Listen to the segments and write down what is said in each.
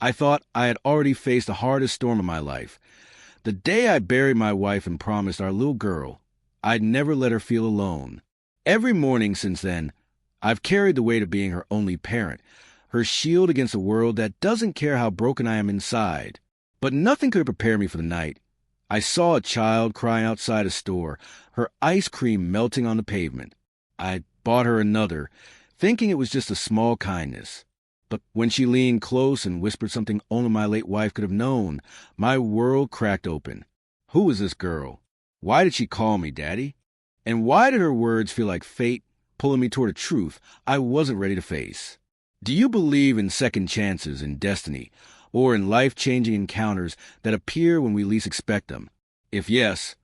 I thought I had already faced the hardest storm of my life. The day I buried my wife and promised our little girl I'd never let her feel alone. Every morning since then, I've carried the weight of being her only parent, her shield against a world that doesn't care how broken I am inside. But nothing could prepare me for the night. I saw a child crying outside a store, her ice cream melting on the pavement. I bought her another, thinking it was just a small kindness. But when she leaned close and whispered something only my late wife could have known, my world cracked open. Who was this girl? Why did she call me Daddy? And why did her words feel like fate pulling me toward a truth I wasn't ready to face? Do you believe in second chances, in destiny, or in life-changing encounters that appear when we least expect them? If yes,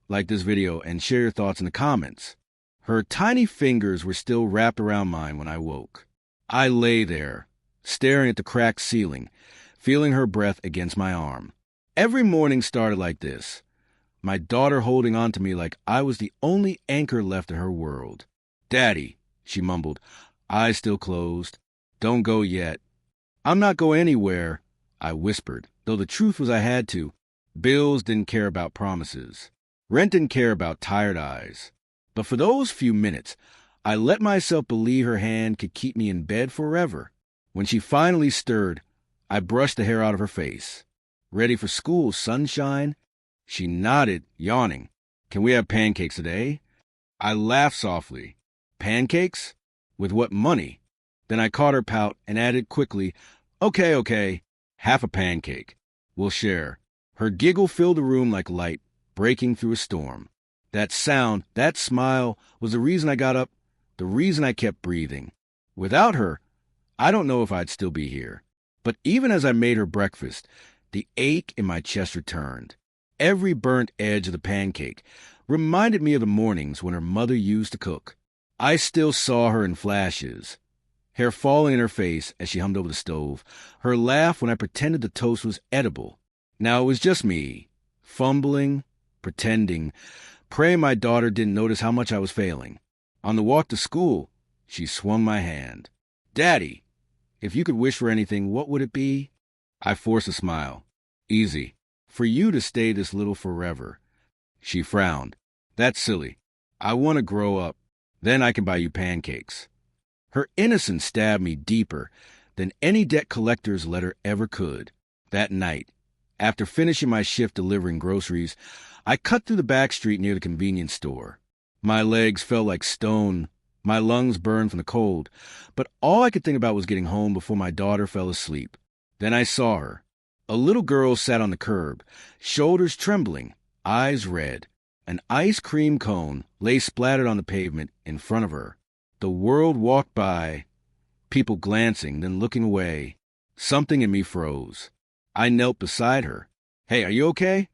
like this video and share your thoughts in the comments. Her tiny fingers were still wrapped around mine when I woke. I lay there, staring at the cracked ceiling, feeling her breath against my arm. Every morning started like this, my daughter holding on to me like I was the only anchor left in her world. "Daddy," she mumbled, eyes still closed. "Don't go yet." "I'm not going anywhere," I whispered, though the truth was I had to. Bills didn't care about promises. Rent didn't care about tired eyes. But for those few minutes, I let myself believe her hand could keep me in bed forever. When she finally stirred, I brushed the hair out of her face. "Ready for school, sunshine?" She nodded, yawning. "Can we have pancakes today?" I laughed softly. "Pancakes? With what money?" Then I caught her pout and added quickly, Okay, half a pancake. We'll share." Her giggle filled the room like light, breaking through a storm. That sound, that smile, was the reason I got up, the reason I kept breathing. Without her, I don't know if I'd still be here. But even as I made her breakfast, the ache in my chest returned. Every burnt edge of the pancake reminded me of the mornings when her mother used to cook. I still saw her in flashes, hair falling in her face as she hummed over the stove, her laugh when I pretended the toast was edible. Now it was just me, fumbling, pretending, praying my daughter didn't notice how much I was failing. On the walk to school, she swung my hand. "Daddy, if you could wish for anything, what would it be?" I forced a smile. "Easy. For you to stay this little forever." She frowned. "That's silly. I want to grow up. Then I can buy you pancakes." Her innocence stabbed me deeper than any debt collector's letter ever could. That night, after finishing my shift delivering groceries, I cut through the back street near the convenience store. My legs felt like stone, my lungs burned from the cold, but all I could think about was getting home before my daughter fell asleep. Then I saw her. A little girl sat on the curb, shoulders trembling, eyes red. An ice cream cone lay splattered on the pavement in front of her. The world walked by, people glancing, then looking away. Something in me froze. I knelt beside her. "Hey, are you okay?"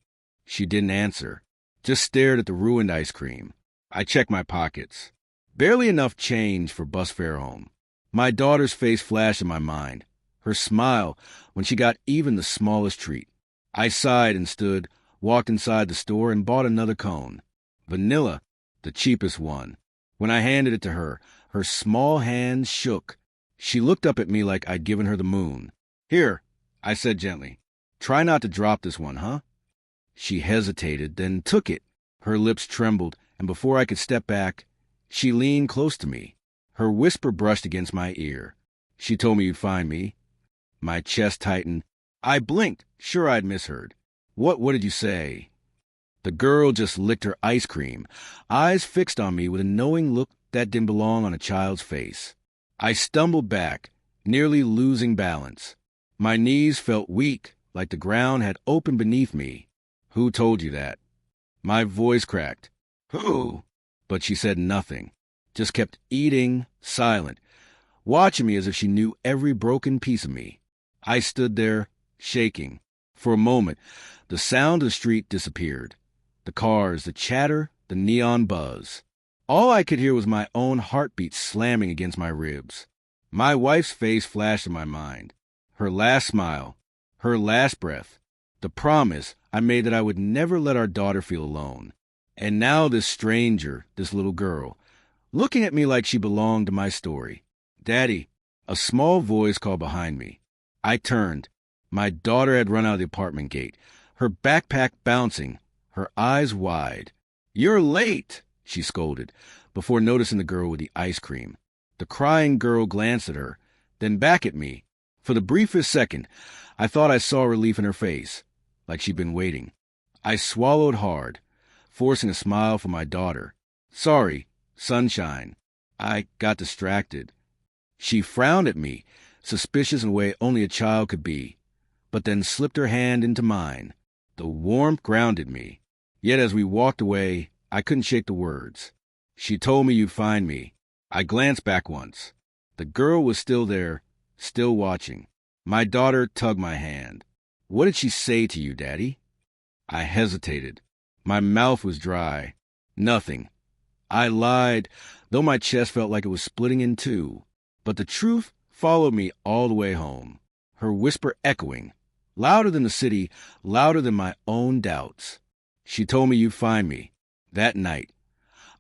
She didn't answer, just stared at the ruined ice cream. I checked my pockets. Barely enough change for bus fare home. My daughter's face flashed in my mind, her smile when she got even the smallest treat. I sighed and stood, walked inside the store and bought another cone. Vanilla, the cheapest one. When I handed it to her, her small hands shook. She looked up at me like I'd given her the moon. "Here," I said gently. "Try not to drop this one, huh?" She hesitated, then took it. Her lips trembled, and before I could step back, she leaned close to me. Her whisper brushed against my ear. "She told me you'd find me." My chest tightened. I blinked, sure I'd misheard. What did you say?" The girl just licked her ice cream, eyes fixed on me with a knowing look that didn't belong on a child's face. I stumbled back, nearly losing balance. My knees felt weak, like the ground had opened beneath me. "Who told you that?" My voice cracked. "Who?" But she said nothing, just kept eating, silent, watching me as if she knew every broken piece of me. I stood there, shaking. For a moment, the sound of the street disappeared. The cars, the chatter, the neon buzz. All I could hear was my own heartbeat slamming against my ribs. My wife's face flashed in my mind. Her last smile, her last breath, the promise I made that I would never let our daughter feel alone. And now this stranger, this little girl, looking at me like she belonged to my story. "Daddy," a small voice called behind me. I turned. My daughter had run out of the apartment gate, her backpack bouncing, her eyes wide. "You're late," she scolded, before noticing the girl with the ice cream. The crying girl glanced at her, then back at me. For the briefest second, I thought I saw relief in her face, like she'd been waiting. I swallowed hard, forcing a smile for my daughter. "Sorry, sunshine. I got distracted." She frowned at me, suspicious in a way only a child could be, but then slipped her hand into mine. The warmth grounded me. Yet as we walked away, I couldn't shake the words. "She told me you'd find me." I glanced back once. The girl was still there, still watching. My daughter tugged my hand. "What did she say to you, Daddy?" I hesitated. My mouth was dry. "Nothing." I lied, though my chest felt like it was splitting in two. But the truth followed me all the way home, her whisper echoing, louder than the city, louder than my own doubts. "She told me you'd find me." That night,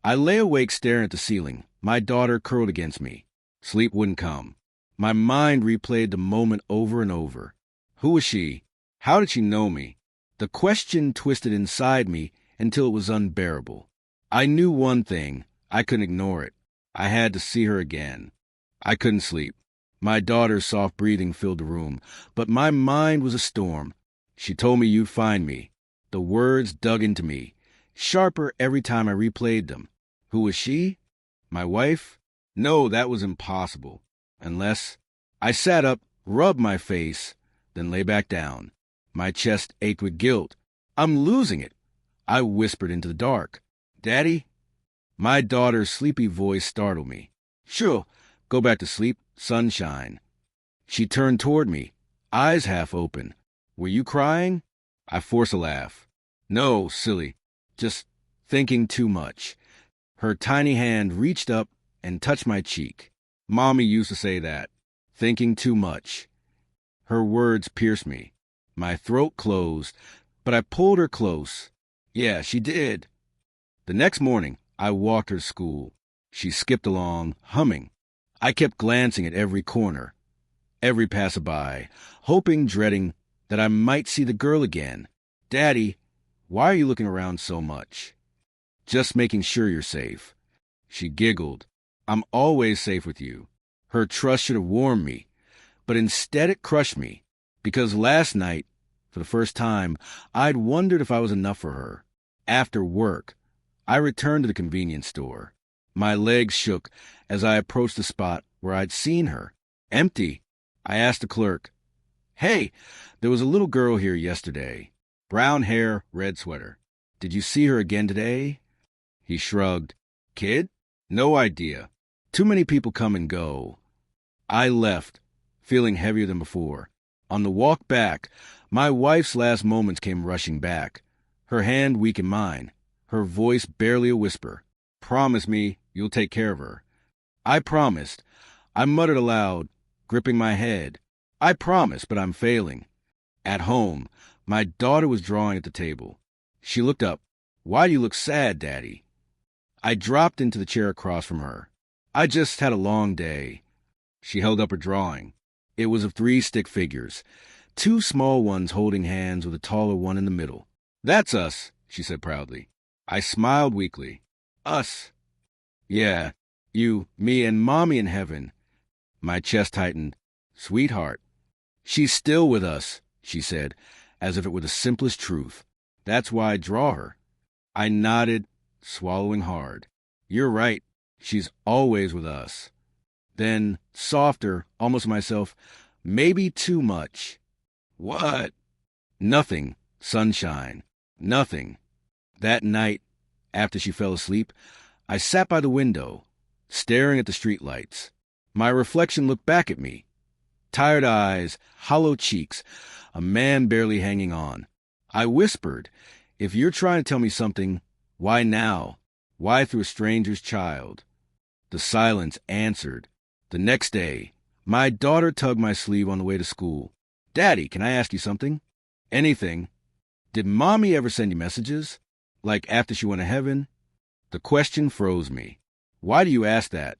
I lay awake staring at the ceiling, my daughter curled against me. Sleep wouldn't come. My mind replayed the moment over and over. Who was she? How did she know me? The question twisted inside me until it was unbearable. I knew one thing. I couldn't ignore it. I had to see her again. I couldn't sleep. My daughter's soft breathing filled the room, but my mind was a storm. "She told me you'd find me." The words dug into me, sharper every time I replayed them. Who was she? My wife? No, that was impossible. Unless... I sat up, rubbed my face, then lay back down. My chest ached with guilt. "I'm losing it." I whispered into the dark. "Daddy?" My daughter's sleepy voice startled me. "Sure, go back to sleep, sunshine." She turned toward me, eyes half open. "Were you crying?" I forced a laugh. "No, silly. Just thinking too much." Her tiny hand reached up and touched my cheek. Mommy used to say that. Thinking too much. Her words pierced me. My throat closed, but I pulled her close. Yeah, she did. The next morning, I walked her to school. She skipped along, humming. I kept glancing at every corner, every passerby, hoping, dreading, that I might see the girl again. "Daddy, why are you looking around so much?" "Just making sure you're safe." She giggled. "I'm always safe with you." Her trust should have warmed me, but instead it crushed me, because last night, for the first time, I'd wondered if I was enough for her. After work, I returned to the convenience store. My legs shook as I approached the spot where I'd seen her. Empty. I asked the clerk, "Hey, there was a little girl here yesterday. Brown hair, red sweater. Did you see her again today?" He shrugged. "Kid? No idea. Too many people come and go." I left, feeling heavier than before. On the walk back, my wife's last moments came rushing back. Her hand weak in mine, her voice barely a whisper. "Promise me you'll take care of her." I promised. I muttered aloud, gripping my head. I promise, but I'm failing. At home, my daughter was drawing at the table. She looked up. "Why do you look sad, Daddy?" I dropped into the chair across from her. "I just had a long day." She held up her drawing. It was of 3 stick figures, 2 small ones holding hands with a taller one in the middle. "That's us," she said proudly. I smiled weakly. "Us?" "Yeah, you, me, and Mommy in heaven." My chest tightened. "Sweetheart." "She's still with us," she said, as if it were the simplest truth. "That's why I draw her." I nodded, swallowing hard. "You're right. She's always with us." Then, softer, almost to myself, "Maybe too much." "What?" "Nothing, sunshine. Nothing." That night, after she fell asleep, I sat by the window, staring at the streetlights. My reflection looked back at me. Tired eyes, hollow cheeks, a man barely hanging on. I whispered, "If you're trying to tell me something, why now? Why through a stranger's child?" The silence answered. The next day, my daughter tugged my sleeve on the way to school. "Daddy, can I ask you something?" "Anything." "Did Mommy ever send you messages? Like after she went to heaven?" The question froze me. "Why do you ask that?"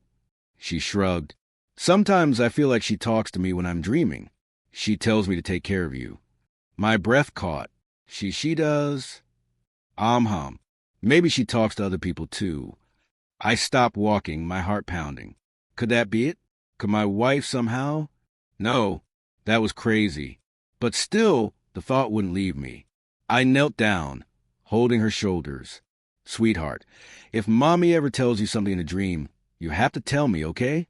She shrugged. "Sometimes I feel like she talks to me when I'm dreaming." She tells me to take care of you. My breath caught. She does. Hum. Maybe she talks to other people too. I stopped walking, my heart pounding. Could that be it? Could my wife somehow? No, that was crazy. But still, the thought wouldn't leave me. I knelt down, holding her shoulders. Sweetheart, if Mommy ever tells you something in a dream, you have to tell me, okay?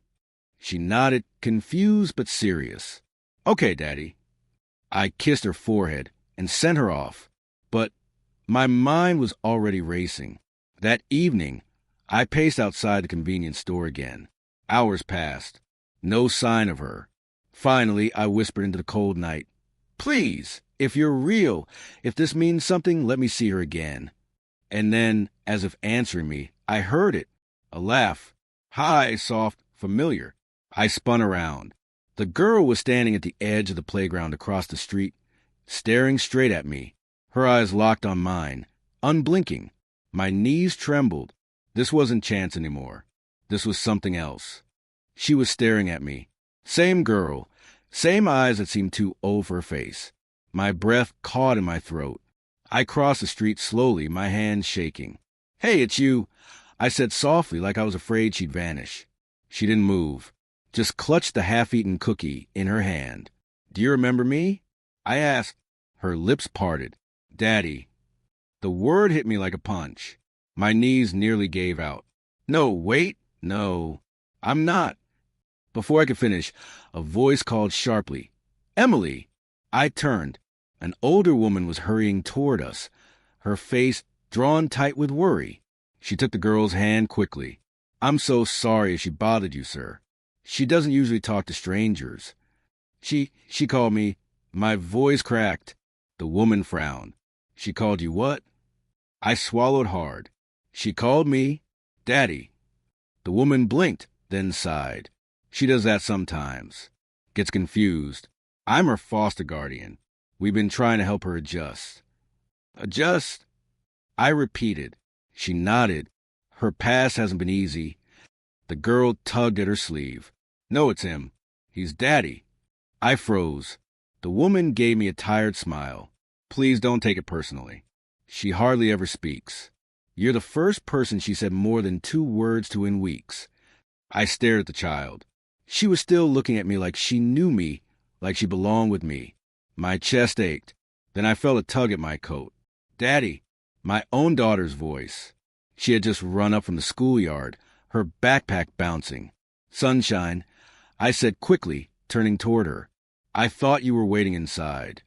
She nodded, confused but serious. Okay, Daddy. I kissed her forehead and sent her off. But my mind was already racing. That evening, I paced outside the convenience store again. Hours passed. No sign of her. Finally, I whispered into the cold night, "Please, if you're real, if this means something, let me see her again." And then, as if answering me, I heard it. A laugh. High, soft, familiar. I spun around. The girl was standing at the edge of the playground across the street, staring straight at me, her eyes locked on mine, unblinking. My knees trembled. This wasn't chance anymore. This was something else. She was staring at me. Same girl, same eyes that seemed too old for her face. My breath caught in my throat. I crossed the street slowly, my hands shaking. "Hey, it's you," I said softly, like I was afraid she'd vanish. She didn't move, just clutched the half-eaten cookie in her hand. "Do you remember me?" I asked. Her lips parted. "Daddy." The word hit me like a punch. My knees nearly gave out. "No, wait. No, I'm not." Before I could finish, a voice called sharply, "Emily!" I turned. An older woman was hurrying toward us, her face drawn tight with worry. She took the girl's hand quickly. "I'm so sorry if she bothered you, sir. She doesn't usually talk to strangers." She called me. My voice cracked. The woman frowned. "She called you what?" I swallowed hard. "She called me Daddy." The woman blinked, then sighed. She does that sometimes. Gets confused. I'm her foster guardian. We've been trying to help her adjust. Adjust? I repeated. She nodded. Her past hasn't been easy. The girl tugged at her sleeve. "No, it's him. He's Daddy." I froze. The woman gave me a tired smile. "Please don't take it personally. She hardly ever speaks. You're the first person she said more than 2 words to in weeks." I stared at the child. She was still looking at me like she knew me, like she belonged with me. My chest ached. Then I felt a tug at my coat. "Daddy," my own daughter's voice. She had just run up from the schoolyard, her backpack bouncing. "Sunshine," I said quickly, turning toward her. "I thought you were waiting inside."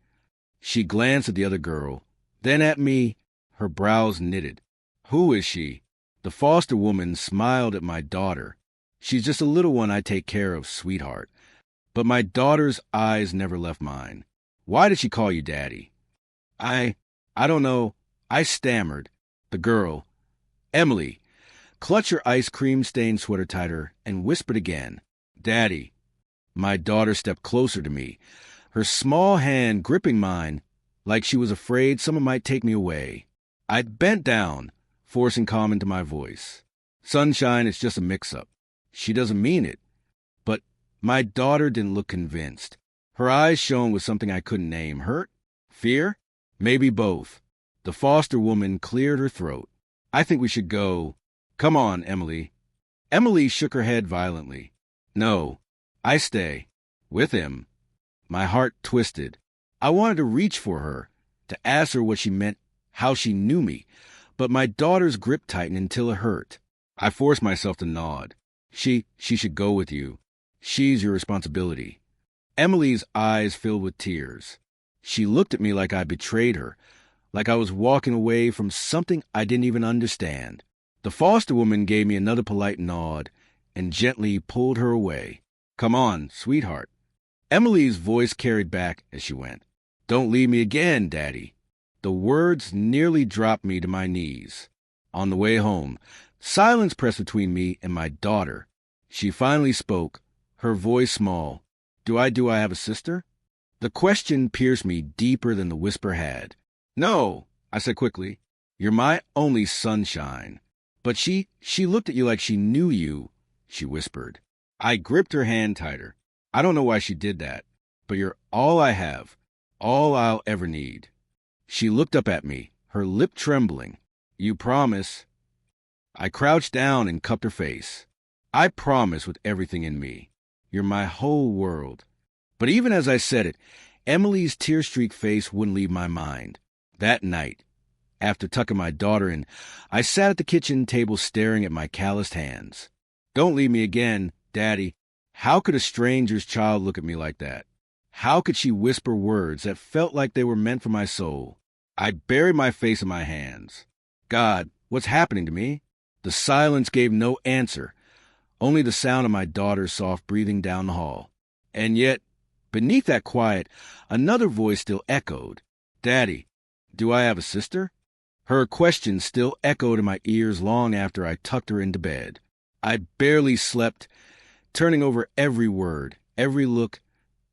She glanced at the other girl, then at me, her brows knitted. "Who is she?" The foster woman smiled at my daughter. "She's just a little one I take care of, sweetheart." But my daughter's eyes never left mine. "Why did she call you Daddy?" I don't know." I stammered. The girl, Emily, clutched her ice cream-stained sweater tighter and whispered again, "Daddy." My daughter stepped closer to me, her small hand gripping mine like she was afraid someone might take me away. I bent down, forcing calm into my voice. "Sunshine, it's just a mix-up. She doesn't mean it." But my daughter didn't look convinced. Her eyes shone with something I couldn't name. Hurt? Fear? Maybe both. The foster woman cleared her throat. "I think we should go." "Come on, Emily." Emily shook her head violently. "No, I stay. With him." My heart twisted. I wanted to reach for her, to ask her what she meant, how she knew me, but my daughter's grip tightened until it hurt. I forced myself to nod. She should go with you. She's your responsibility." Emily's eyes filled with tears. She looked at me like I betrayed her, like I was walking away from something I didn't even understand. The foster woman gave me another polite nod and gently pulled her away. "Come on, sweetheart." Emily's voice carried back as she went. "Don't leave me again, Daddy." The words nearly dropped me to my knees. On the way home, silence pressed between me and my daughter. She finally spoke, her voice small. Do I have a sister?" The question pierced me deeper than the whisper had. "No," I said quickly. "You're my only sunshine." "But she looked at you like she knew you," she whispered. I gripped her hand tighter. "I don't know why she did that. but you're all I have, all I'll ever need. She looked up at me, her lip trembling. You promise? I crouched down and cupped her face. I promise with everything in me. You're my whole world. But even as I said it, Emily's tear-streaked face wouldn't leave my mind. That night, after tucking my daughter in, I sat at the kitchen table staring at my calloused hands. Don't leave me again, Daddy. How could a stranger's child look at me like that? How could she whisper words that felt like they were meant for my soul? I buried my face in my hands. God, what's happening to me? The silence gave no answer, only the sound of my daughter's soft breathing down the hall. And yet, beneath that quiet, another voice still echoed. Daddy, do I have a sister? Her question still echoed in my ears long after I tucked her into bed. I barely slept, turning over every word, every look,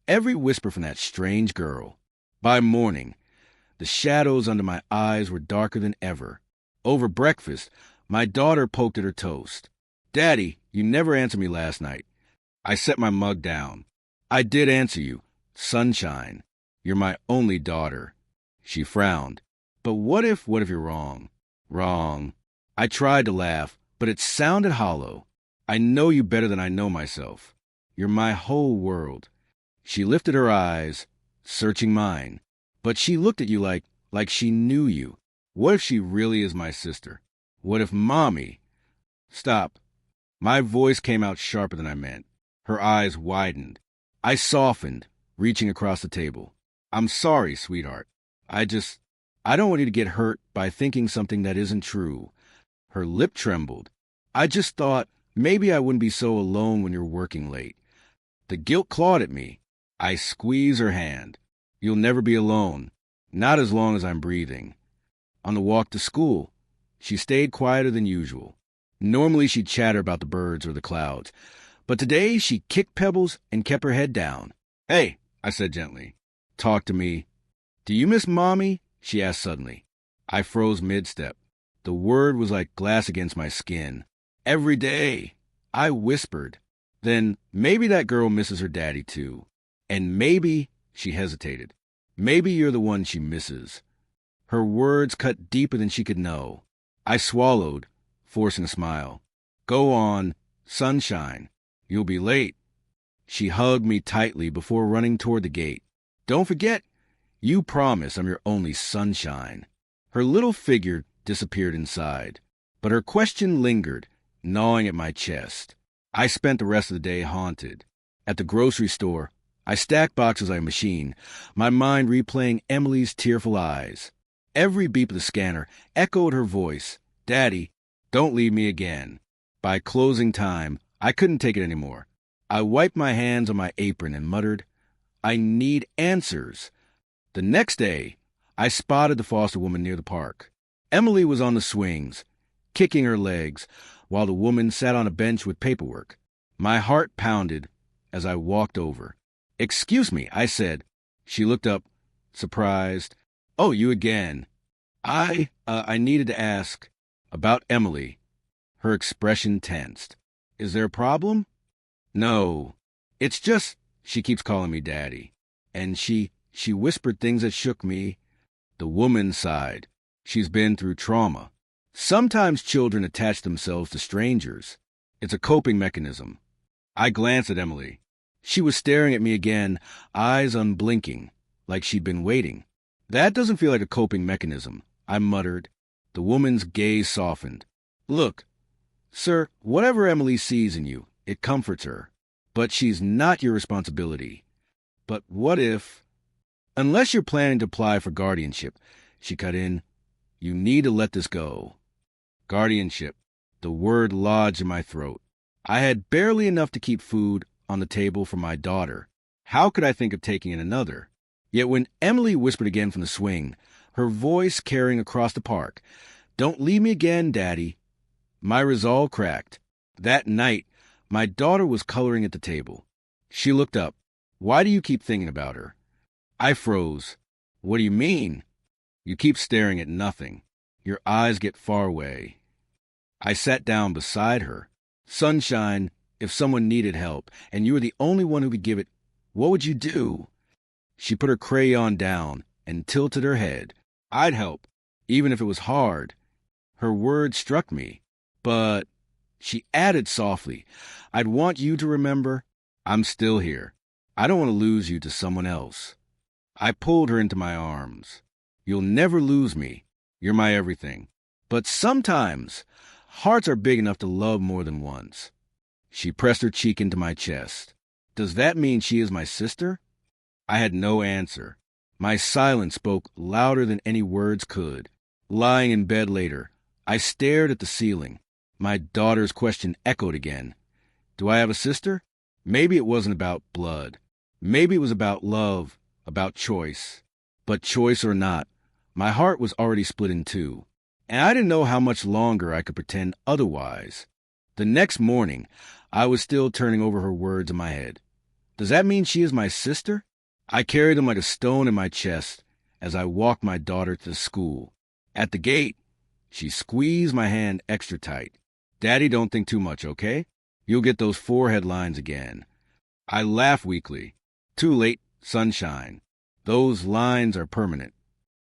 every whisper from that strange girl. By morning, the shadows under my eyes were darker than ever. Over breakfast, my daughter poked at her toast. Daddy, you never answered me last night. I set my mug down. I did answer you. Sunshine. You're my only daughter. She frowned. But what if you're wrong? Wrong. I tried to laugh, but it sounded hollow. I know you better than I know myself. You're my whole world. She lifted her eyes, searching mine. But she looked at you like she knew you. What if she really is my sister? What if Mommy... Stop. My voice came out sharper than I meant. Her eyes widened. I softened, reaching across the table. I'm sorry, sweetheart. I don't want you to get hurt by thinking something that isn't true. Her lip trembled. I just thought maybe I wouldn't be so alone when you're working late. The guilt clawed at me. I squeezed her hand. You'll never be alone. Not as long as I'm breathing. On the walk to school, she stayed quieter than usual. Normally she'd chatter about the birds or the clouds, but today she kicked pebbles and kept her head down. Hey, I said gently. Talk to me. Do you miss Mommy? She asked suddenly. I froze mid-step. The word was like glass against my skin. Every day, I whispered. Then maybe that girl misses her daddy too. And maybe, she hesitated, maybe you're the one she misses. Her words cut deeper than she could know. I swallowed, forcing a smile. Go on, sunshine. You'll be late. She hugged me tightly before running toward the gate. Don't forget, you promise I'm your only sunshine. Her little figure disappeared inside, but her question lingered, gnawing at my chest. I spent the rest of the day haunted. At the grocery store, I stacked boxes like a machine, my mind replaying Emily's tearful eyes. Every beep of the scanner echoed her voice. Daddy, don't leave me again. By closing time, I couldn't take it anymore. I wiped my hands on my apron and muttered, I need answers. The next day, I spotted the foster woman near the park. Emily was on the swings, kicking her legs, while the woman sat on a bench with paperwork. My heart pounded as I walked over. Excuse me, I said. She looked up, surprised. Oh, you again. I needed to ask about Emily. Her expression tensed. Is there a problem? No. It's just she keeps calling me Daddy. And she whispered things that shook me. The woman sighed. She's been through trauma. Sometimes children attach themselves to strangers. It's a coping mechanism. I glanced at Emily. She was staring at me again, eyes unblinking, like she'd been waiting. That doesn't feel like a coping mechanism, I muttered. The woman's gaze softened. Look, sir, whatever Emily sees in you, it comforts her. But she's not your responsibility. But what if... Unless you're planning to apply for guardianship, she cut in, you need to let this go. Guardianship. The word lodged in my throat. I had barely enough to keep food on the table for my daughter. How could I think of taking in another? Yet when Emily whispered again from the swing, her voice carrying across the park, Don't leave me again, Daddy. My resolve cracked. That night, my daughter was coloring at the table. She looked up. Why do you keep thinking about her? I froze. What do you mean? You keep staring at nothing. Your eyes get far away. I sat down beside her. Sunshine, if someone needed help, and you were the only one who could give it, what would you do? She put her crayon down and tilted her head. I'd help, even if it was hard. Her words struck me. But, she added softly, I'd want you to remember, I'm still here. I don't want to lose you to someone else. I pulled her into my arms. You'll never lose me. You're my everything. But sometimes, hearts are big enough to love more than once. She pressed her cheek into my chest. Does that mean she is my sister? I had no answer. My silence spoke louder than any words could. Lying in bed later, I stared at the ceiling. My daughter's question echoed again. Do I have a sister? Maybe it wasn't about blood. Maybe it was about love, about choice. But choice or not, my heart was already split in two, and I didn't know how much longer I could pretend otherwise. The next morning, I was still turning over her words in my head. Does that mean she is my sister? I carried them like a stone in my chest as I walked my daughter to school. At the gate, she squeezed my hand extra tight. Daddy, don't think too much, okay? You'll get those 4 headlines again. I laughed weakly. Too late, sunshine. Those lines are permanent.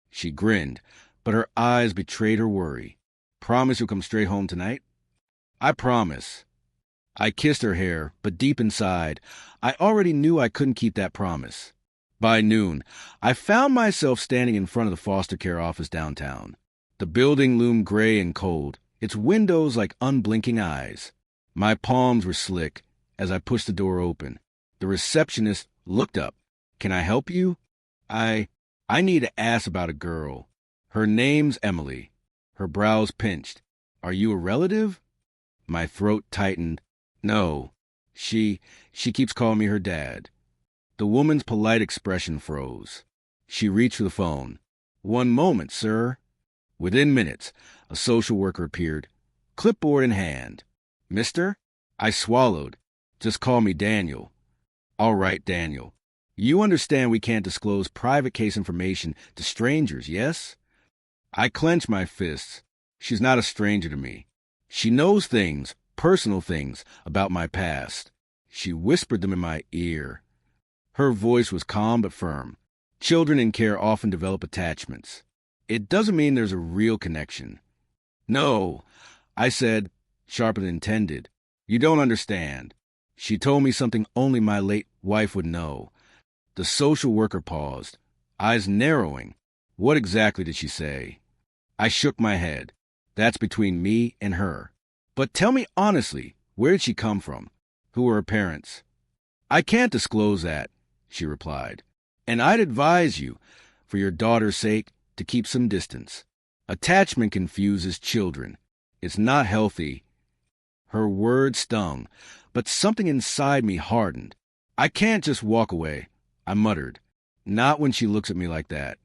She grinned, but her eyes betrayed her worry. Promise you'll come straight home tonight? I promise. I kissed her hair, but deep inside, I already knew I couldn't keep that promise. By noon, I found myself standing in front of the foster care office downtown. The building loomed gray and cold, its windows like unblinking eyes. My palms were slick as I pushed the door open. The receptionist looked up. Can I help you? I need to ask about a girl. Her name's Emily. Her brows pinched. Are you a relative? My throat tightened. No. She keeps calling me her dad. The woman's polite expression froze. She reached for the phone. 1 moment, sir. Within minutes, a social worker appeared, clipboard in hand. Mister? I swallowed. Just call me Daniel. All right, Daniel. You understand we can't disclose private case information to strangers, yes? I clenched my fists. She's not a stranger to me. She knows things, personal things, about my past. She whispered them in my ear. Her voice was calm but firm. Children in care often develop attachments. It doesn't mean there's a real connection. No, I said, sharper than intended. You don't understand. She told me something only my late wife would know. The social worker paused, eyes narrowing. What exactly did she say? I shook my head. That's between me and her. But tell me honestly, where did she come from? Who were her parents? I can't disclose that, she replied. And I'd advise you, for your daughter's sake, to keep some distance. Attachment confuses children. It's not healthy. Her words stung, but something inside me hardened. I can't just walk away, I muttered. Not when she looks at me like that.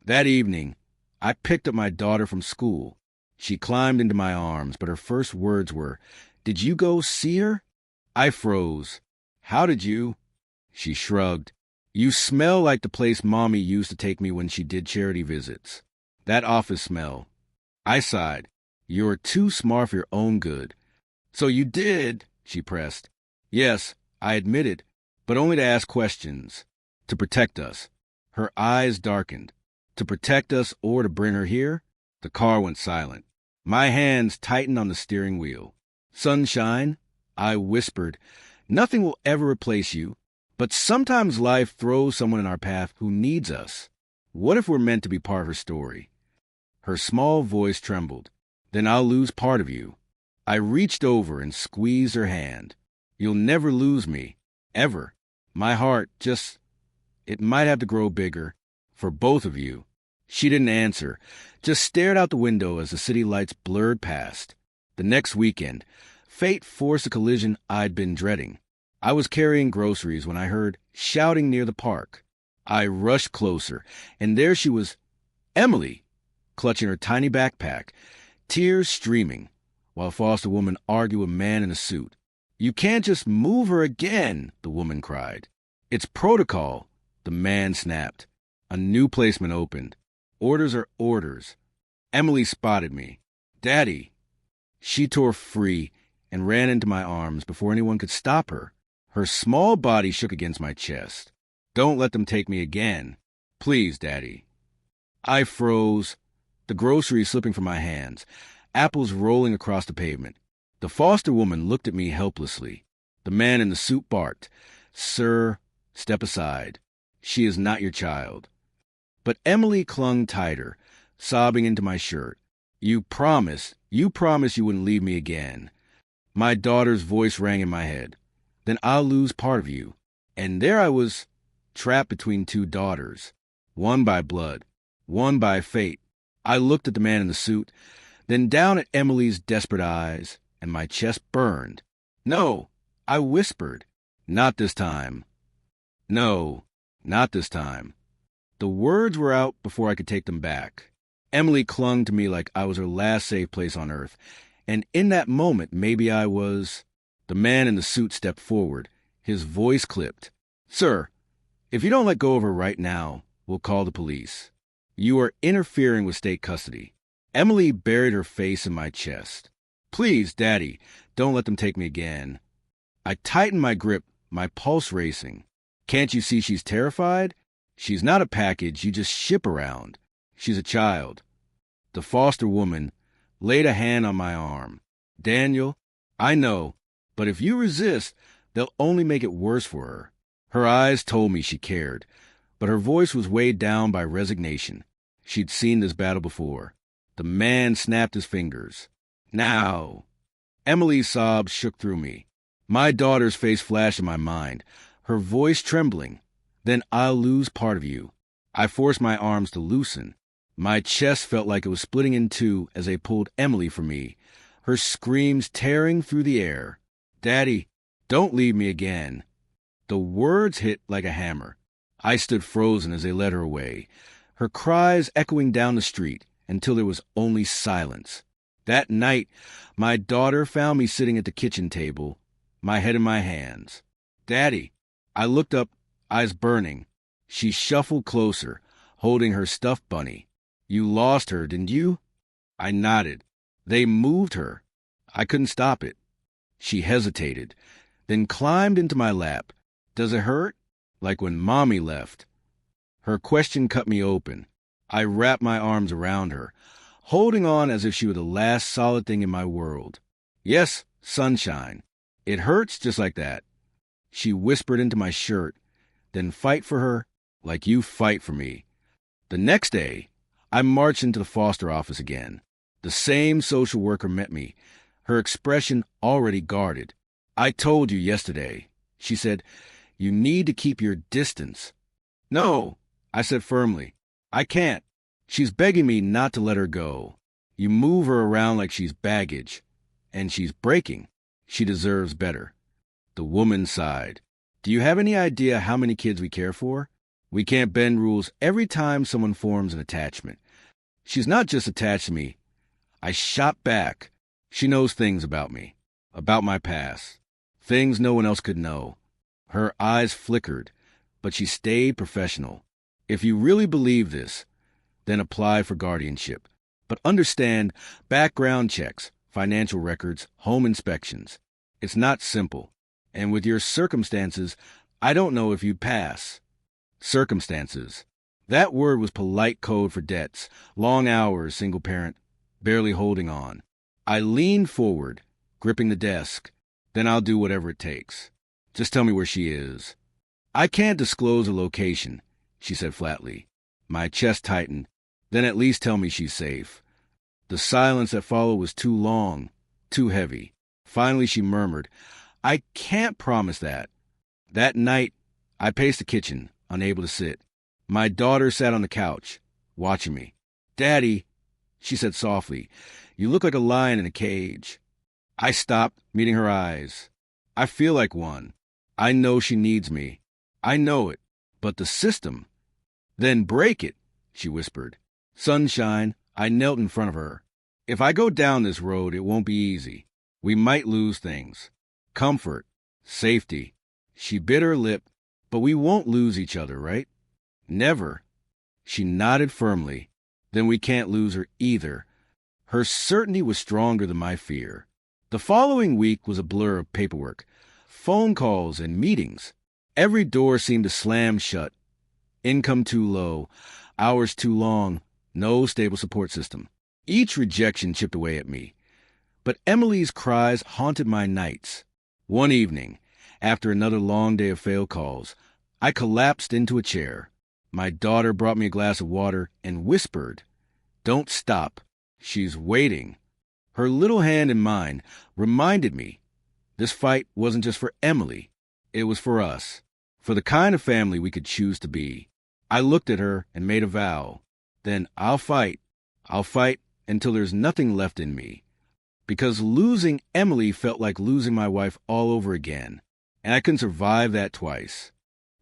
That evening, I picked up my daughter from school. She climbed into my arms, but her first words were, Did you go see her? I froze. How did you? She shrugged. You smell like the place Mommy used to take me when she did charity visits. That office smell. I sighed. You're too smart for your own good. So you did, she pressed. Yes, I admitted, but only to ask questions. To protect us. Her eyes darkened. To protect us or to bring her here? The car went silent. My hands tightened on the steering wheel. Sunshine, I whispered, nothing will ever replace you, but sometimes life throws someone in our path who needs us. What if we're meant to be part of her story? Her small voice trembled. Then I'll lose part of you. I reached over and squeezed her hand. You'll never lose me. Ever. My heart it might have to grow bigger. For both of you. She didn't answer, just stared out the window as the city lights blurred past. The next weekend, fate forced a collision I'd been dreading. I was carrying groceries when I heard shouting near the park. I rushed closer, and there she was, Emily, clutching her tiny backpack, tears streaming, while a foster woman argued with a man in a suit. You can't just move her again, the woman cried. It's protocol, the man snapped. A new placement opened. Orders are orders. Emily spotted me. Daddy. She tore free and ran into my arms before anyone could stop her. Her small body shook against my chest. Don't let them take me again. Please, Daddy. I froze, the groceries slipping from my hands, apples rolling across the pavement. The foster woman looked at me helplessly. The man in the suit barked, "Sir, step aside. She is not your child." But Emily clung tighter, sobbing into my shirt. You promised you wouldn't leave me again." My daughter's voice rang in my head. "Then I'll lose part of you." And there I was, trapped between two daughters, one by blood, one by fate. I looked at the man in the suit, then down at Emily's desperate eyes, and my chest burned. "No," I whispered. "Not this time. No, not this time." The words were out before I could take them back. Emily clung to me like I was her last safe place on earth, and in that moment, maybe I was. The man in the suit stepped forward, his voice clipped. "Sir, if you don't let go of her right now, we'll call the police. You are interfering with state custody." Emily buried her face in my chest. "Please, Daddy, don't let them take me again." I tightened my grip, my pulse racing. "Can't you see she's terrified? She's not a package you just ship around. She's a child." The foster woman laid a hand on my arm. "Daniel, I know, but if you resist, they'll only make it worse for her." Her eyes told me she cared, but her voice was weighed down by resignation. She'd seen this battle before. The man snapped his fingers. "Now." Emily's sobs shook through me. My daughter's face flashed in my mind, her voice trembling. "Then I'll lose part of you." I forced my arms to loosen. My chest felt like it was splitting in two as they pulled Emily from me, her screams tearing through the air. "Daddy, don't leave me again." The words hit like a hammer. I stood frozen as they led her away, her cries echoing down the street until there was only silence. That night, my daughter found me sitting at the kitchen table, my head in my hands. "Daddy." I looked up, eyes burning. She shuffled closer, holding her stuffed bunny. "You lost her, didn't you?" I nodded. "They moved her. I couldn't stop it." She hesitated, then climbed into my lap. "Does it hurt? Like when Mommy left?" Her question cut me open. I wrapped my arms around her, holding on as if she were the last solid thing in my world. "Yes, sunshine. It hurts just like that." She whispered into my shirt, "Then fight for her like you fight for me." The next day, I marched into the foster office again. The same social worker met me, her expression already guarded. "I told you yesterday," she said, "you need to keep your distance." "No," I said firmly. "I can't. She's begging me not to let her go. You move her around like she's baggage. And she's breaking. She deserves better." The woman sighed. "Do you have any idea how many kids we care for? We can't bend rules every time someone forms an attachment. She's not just attached to me." I shot back. "She knows things about me, about my past, things no one else could know." Her eyes flickered, but she stayed professional. "If you really believe this, then apply for guardianship. But understand background checks, financial records, home inspections. It's not simple. And with your circumstances, I don't know if you'd pass." Circumstances. That word was polite code for debts, long hours, single parent, barely holding on. I leaned forward, gripping the desk. "Then I'll do whatever it takes. Just tell me where she is." "I can't disclose a location," she said flatly. My chest tightened. "Then at least tell me she's safe." The silence that followed was too long, too heavy. Finally she murmured, "I can't promise that." That night, I paced the kitchen, unable to sit. My daughter sat on the couch, watching me. "Daddy," she said softly, "you look like a lion in a cage." I stopped, meeting her eyes. "I feel like one. I know she needs me. I know it. But the system—" "Then break it," she whispered. "Sunshine," I knelt in front of her. "If I go down this road, it won't be easy. We might lose things. Comfort, safety." She bit her lip. "But we won't lose each other, right?" "Never." She nodded firmly. "Then we can't lose her either." Her certainty was stronger than my fear. The following week was a blur of paperwork, phone calls, and meetings. Every door seemed to slam shut. Income too low, hours too long, no stable support system. Each rejection chipped away at me. But Emily's cries haunted my nights. One evening, after another long day of failed calls, I collapsed into a chair. My daughter brought me a glass of water and whispered, "Don't stop. She's waiting." Her little hand in mine reminded me this fight wasn't just for Emily. It was for us, for the kind of family we could choose to be. I looked at her and made a vow. Then I'll fight until there's nothing left in me. Because losing Emily felt like losing my wife all over again, and I couldn't survive that twice.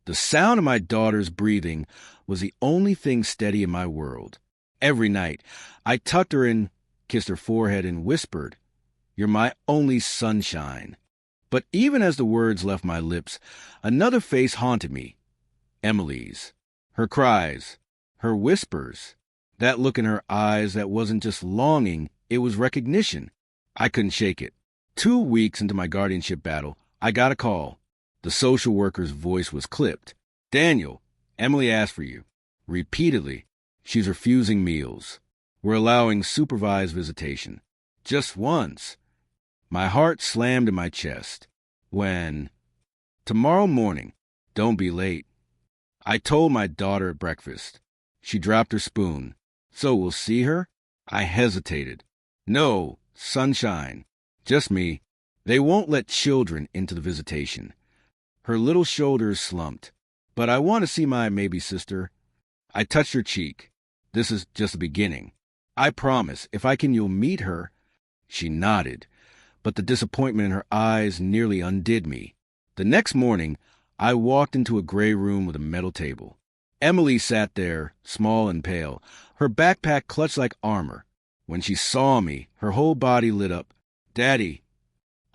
The sound of my daughter's breathing was the only thing steady in my world. Every night, I tucked her in, kissed her forehead, and whispered, "You're my only sunshine." But even as the words left my lips, another face haunted me. Emily's. Her cries, her whispers, that look in her eyes that wasn't just longing, it was recognition. I couldn't shake it. 2 weeks into my guardianship battle, I got a call. The social worker's voice was clipped. "Daniel, Emily asked for you. Repeatedly. She's refusing meals. We're allowing supervised visitation. Just once." My heart slammed in my chest. When? "Tomorrow morning. Don't be late." I told my daughter at breakfast. She dropped her spoon. "So we'll see her?" I hesitated. "No, sunshine. Just me. They won't let children into the visitation." Her little shoulders slumped. "But I want to see my maybe sister." I touched her cheek. "This is just the beginning. I promise, if I can, you'll meet her." She nodded, but the disappointment in her eyes nearly undid me. The next morning, I walked into a gray room with a metal table. Emily sat there, small and pale, her backpack clutched like armor. When she saw me, her whole body lit up. "Daddy."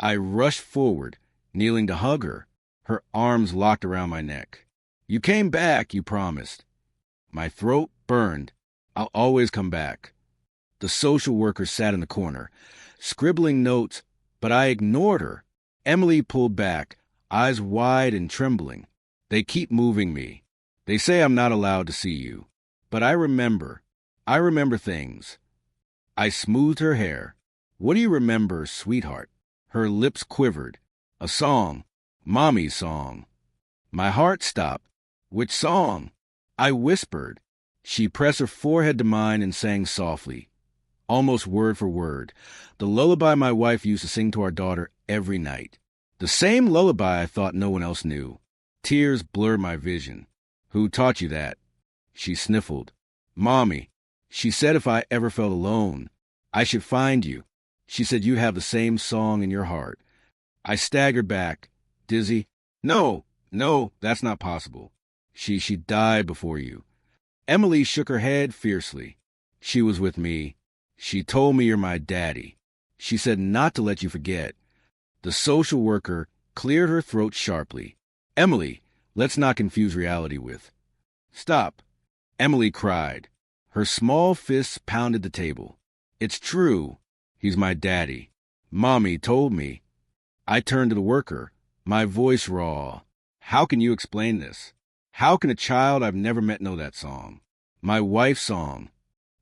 I rushed forward, kneeling to hug her, her arms locked around my neck. "You came back, you promised." My throat burned. "I'll always come back." The social worker sat in the corner, scribbling notes, but I ignored her. Emily pulled back, eyes wide and trembling. "They keep moving me. They say I'm not allowed to see you. But I remember things." I smoothed her hair. "What do you remember, sweetheart?" Her lips quivered. "A song. Mommy's song." My heart stopped. "Which song?" I whispered. She pressed her forehead to mine and sang softly, almost word for word, the lullaby my wife used to sing to our daughter every night. The same lullaby I thought no one else knew. Tears blurred my vision. "Who taught you that?" She sniffled. "Mommy. She said if I ever felt alone, I should find you. She said you have the same song in your heart." I staggered back, dizzy. No, that's not possible. She died before you." Emily shook her head fiercely. "She was with me. She told me you're my daddy. She said not to let you forget." The social worker cleared her throat sharply. "Emily, let's not confuse reality with—" "Stop." Emily cried. Her small fists pounded the table. "It's true. He's my daddy. Mommy told me." I turned to the worker, my voice raw. "How can you explain this? How can a child I've never met know that song? My wife's song."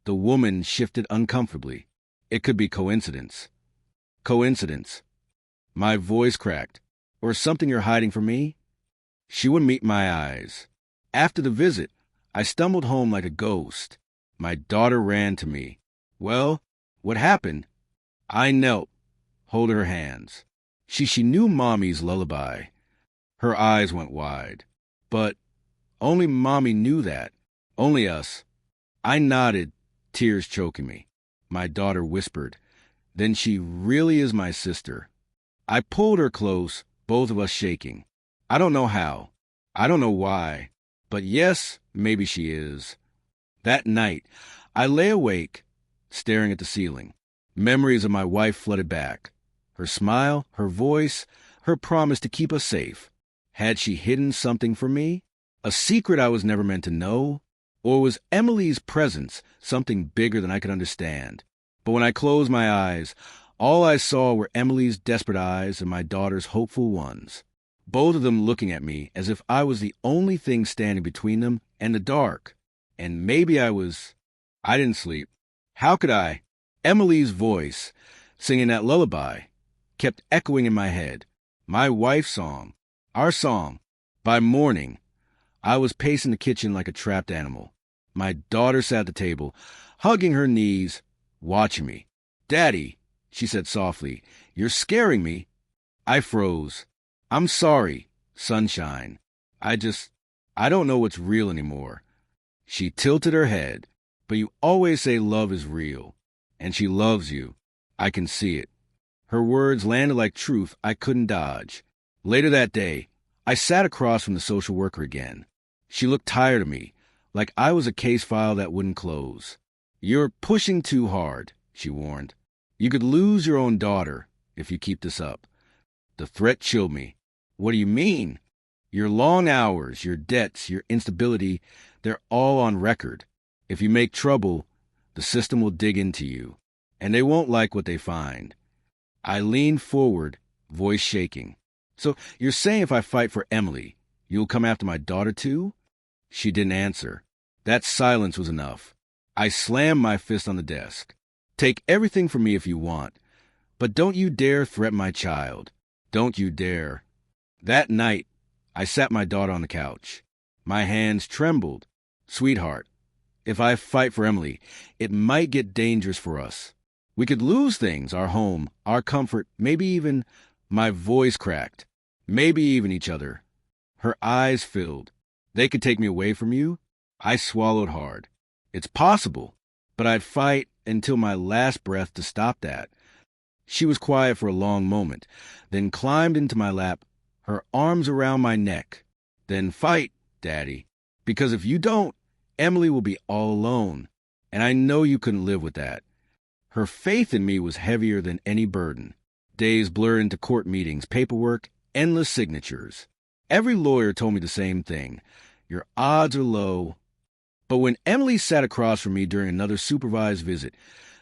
The woman shifted uncomfortably. "It could be coincidence." "Coincidence." My voice cracked. "Or something you're hiding from me?" She wouldn't meet my eyes. After the visit, I stumbled home like a ghost. My daughter ran to me. "Well, what happened?" I knelt, holding her hands. She knew Mommy's lullaby. Her eyes went wide. "But only Mommy knew that. Only us." I nodded, tears choking me. My daughter whispered, "Then she really is my sister." I pulled her close, both of us shaking. I don't know how. I don't know why. But yes, maybe she is. That night, I lay awake, staring at the ceiling. Memories of my wife flooded back. Her smile, her voice, her promise to keep us safe. Had she hidden something from me? A secret I was never meant to know? Or was Emily's presence something bigger than I could understand? But when I closed my eyes, all I saw were Emily's desperate eyes and my daughter's hopeful ones. both of them looking at me as if I was the only thing standing between them and the dark. And maybe I didn't sleep. How could I? Emily's voice, singing that lullaby, kept echoing in my head. My wife's song, our song. By morning, I was pacing the kitchen like a trapped animal. My daughter sat at the table, hugging her knees, watching me. "Daddy," she said softly, "you're scaring me." I froze. "I'm sorry, sunshine. I don't know what's real anymore." She tilted her head. "But you always say love is real. And she loves you. I can see it." Her words landed like truth I couldn't dodge. Later that day, I sat across from the social worker again. She looked tired of me, like I was a case file that wouldn't close. "You're pushing too hard," she warned. "You could lose your own daughter if you keep this up." The threat chilled me. "What do you mean?" "Your long hours, your debts, your instability, they're all on record. If you make trouble, the system will dig into you, and they won't like what they find." I leaned forward, voice shaking. "So you're saying if I fight for Emily, you'll come after my daughter too?" She didn't answer. That silence was enough. I slammed my fist on the desk. "Take everything from me if you want, but don't you dare threaten my child. Don't you dare." That night, I sat my daughter on the couch. My hands trembled. "Sweetheart, if I fight for Emily, it might get dangerous for us. We could lose things, our home, our comfort, maybe even," my voice cracked, "maybe even each other." Her eyes filled. "They could take me away from you?" I swallowed hard. "It's possible, but I'd fight until my last breath to stop that." She was quiet for a long moment, then climbed into my lap, her arms around my neck. "Then fight, Daddy, because if you don't, Emily will be all alone, and I know you couldn't live with that." Her faith in me was heavier than any burden. Days blurred into court meetings, paperwork, endless signatures. Every lawyer told me the same thing. Your odds are low. But when Emily sat across from me during another supervised visit,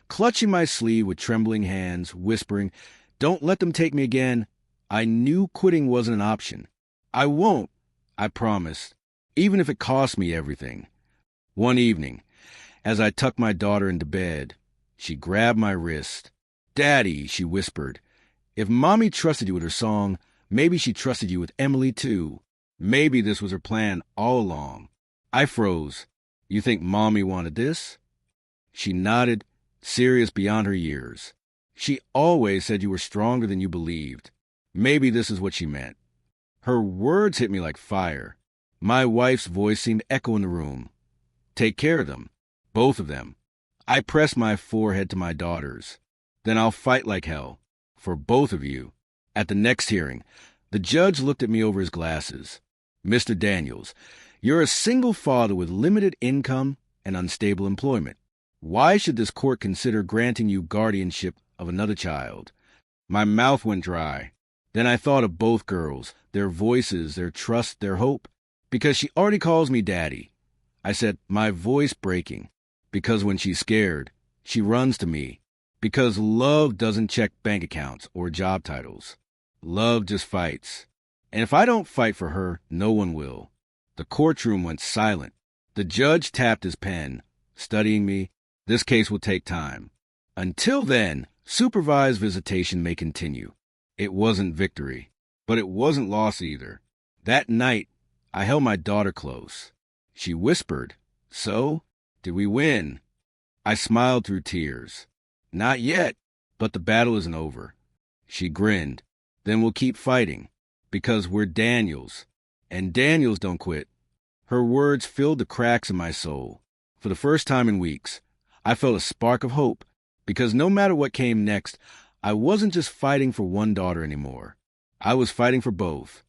clutching my sleeve with trembling hands, whispering, "Don't let them take me again," I knew quitting wasn't an option. "I won't," I promised, "even if it costs me everything." One evening, as I tucked my daughter into bed, she grabbed my wrist. "Daddy," she whispered, "if Mommy trusted you with her song, maybe she trusted you with Emily too. Maybe this was her plan all along." I froze. "You think Mommy wanted this?" She nodded, serious beyond her years. "She always said you were stronger than you believed. Maybe this is what she meant." Her words hit me like fire. My wife's voice seemed to echo in the room. "Take care of them. Both of them." I pressed my forehead to my daughter's. "Then I'll fight like hell. For both of you." At the next hearing, the judge looked at me over his glasses. "Mr. Daniels, you're a single father with limited income and unstable employment. Why should this court consider granting you guardianship of another child?" My mouth went dry. Then I thought of both girls, their voices, their trust, their hope. "Because she already calls me Daddy," I said, my voice breaking. "Because when she's scared, she runs to me. Because love doesn't check bank accounts or job titles. Love just fights. And if I don't fight for her, no one will." The courtroom went silent. The judge tapped his pen, studying me. "This case will take time. Until then, supervised visitation may continue." It wasn't victory, but it wasn't loss either. That night, I held my daughter close. She whispered, "So, did we win?" I smiled through tears. "Not yet, but the battle isn't over." She grinned. "Then we'll keep fighting, because we're Daniels, and Daniels don't quit." Her words filled the cracks in my soul. For the first time in weeks, I felt a spark of hope, because no matter what came next, I wasn't just fighting for one daughter anymore. I was fighting for both.